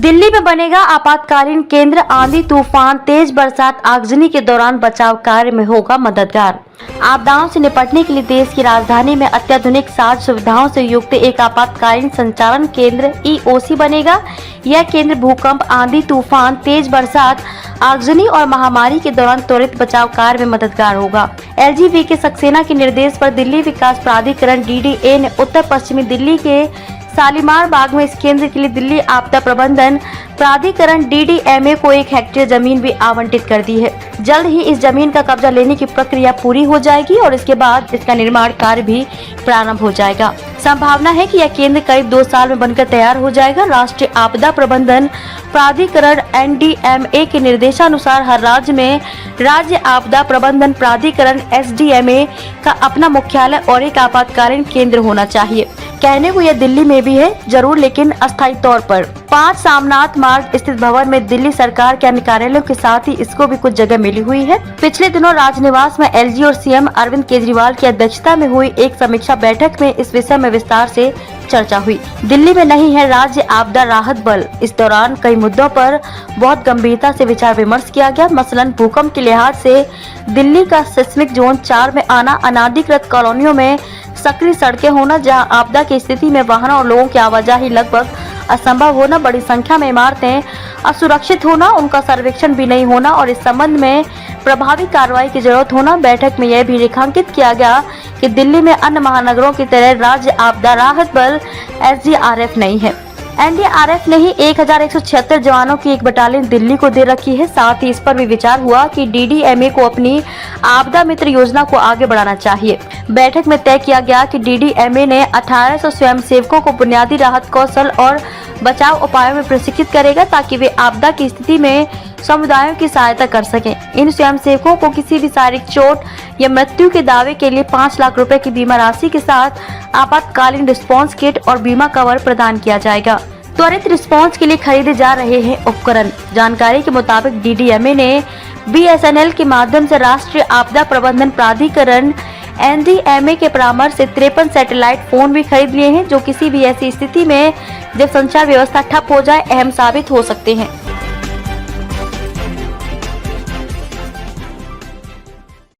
दिल्ली में बनेगा आपातकालीन केंद्र। आंधी तूफान, तेज बरसात, आगजनी के दौरान बचाव कार्य में होगा मददगार। आपदाओं से निपटने के लिए देश की राजधानी में अत्याधुनिक साज सुविधाओं से युक्त एक आपातकालीन संचालन केंद्र EOC बनेगा। यह केंद्र भूकंप, आंधी तूफान, तेज बरसात, आगजनी और महामारी के दौरान त्वरित बचाव कार्य में मददगार होगा। LGV सक्सेना के निर्देश पर दिल्ली विकास प्राधिकरण DDA ने उत्तर पश्चिमी दिल्ली के शालीमार बाग में इस केंद्र के लिए दिल्ली आपदा प्रबंधन प्राधिकरण DDMA को 1 हेक्टेयर जमीन भी आवंटित कर दी है। जल्द ही इस जमीन का कब्जा लेने की प्रक्रिया पूरी हो जाएगी और इसके बाद इसका निर्माण कार्य भी प्रारंभ हो जाएगा। संभावना है कि यह केंद्र करीब 2 साल में बनकर तैयार हो जाएगा। राष्ट्रीय आपदा प्रबंधन प्राधिकरण NDMA के निर्देशानुसार हर राज्य में राज्य आपदा प्रबंधन प्राधिकरण SDMA का अपना मुख्यालय और एक आपातकालीन केंद्र होना चाहिए। कहने को यह दिल्ली में भी है जरूर, लेकिन अस्थायी तौर पर। 5 सामनाथ मार्ग स्थित भवन में दिल्ली सरकार के अन्य कार्यालयों के साथ ही इसको भी कुछ जगह मिली हुई है। पिछले दिनों राजनिवास में LG और CM अरविंद केजरीवाल की अध्यक्षता में हुई एक समीक्षा बैठक में इस विषय में विस्तार से चर्चा हुई। दिल्ली में नहीं है राज्य आपदा राहत बल। इस दौरान कई मुद्दों पर बहुत गंभीरता से विचार विमर्श किया गया। मसलन भूकंप के लिहाज से दिल्ली का सिस्मिक जोन 4 में आना, अनाधिकृत कॉलोनियों में सक्रिय सड़कें होना, जहां आपदा की स्थिति में वाहनों और लोगों की आवाजाही लगभग असंभव होना, बड़ी संख्या में इमारतें असुरक्षित होना, उनका सर्वेक्षण भी नहीं होना और इस संबंध में प्रभावी कार्रवाई की जरूरत होना। बैठक में यह भी रेखांकित किया गया कि दिल्ली में अन्य महानगरों की तरह राज्य आपदा राहत बल SDRF नहीं है। NDRF ने ही 1176 जवानों की एक बटालियन दिल्ली को दे रखी है। साथ ही इस पर भी विचार हुआ कि DDMA को अपनी आपदा मित्र योजना को आगे बढ़ाना चाहिए। बैठक में तय किया गया कि DDMA ने 1800 स्वयंसेवकों को बुनियादी राहत कौशल और बचाव उपायों में प्रशिक्षित करेगा ताकि वे आपदा की स्थिति में समुदायों की सहायता कर सकें। इन स्वयंसेवकों को किसी भी शारीरिक चोट या मृत्यु के दावे के लिए 5 लाख रुपए की बीमा राशि के साथ आपातकालीन रिस्पांस किट और बीमा कवर प्रदान किया जाएगा। त्वरित रिस्पांस के लिए खरीदे जा रहे हैं उपकरण। जानकारी के मुताबिक DDMA ने BSNL के माध्यम से राष्ट्रीय आपदा प्रबंधन प्राधिकरण NDMA के परामर्श से 53 सैटेलाइट फोन भी खरीद लिए हैं, जो किसी भी ऐसी स्थिति में जब संचार व्यवस्था ठप हो जाए अहम साबित हो सकते हैं।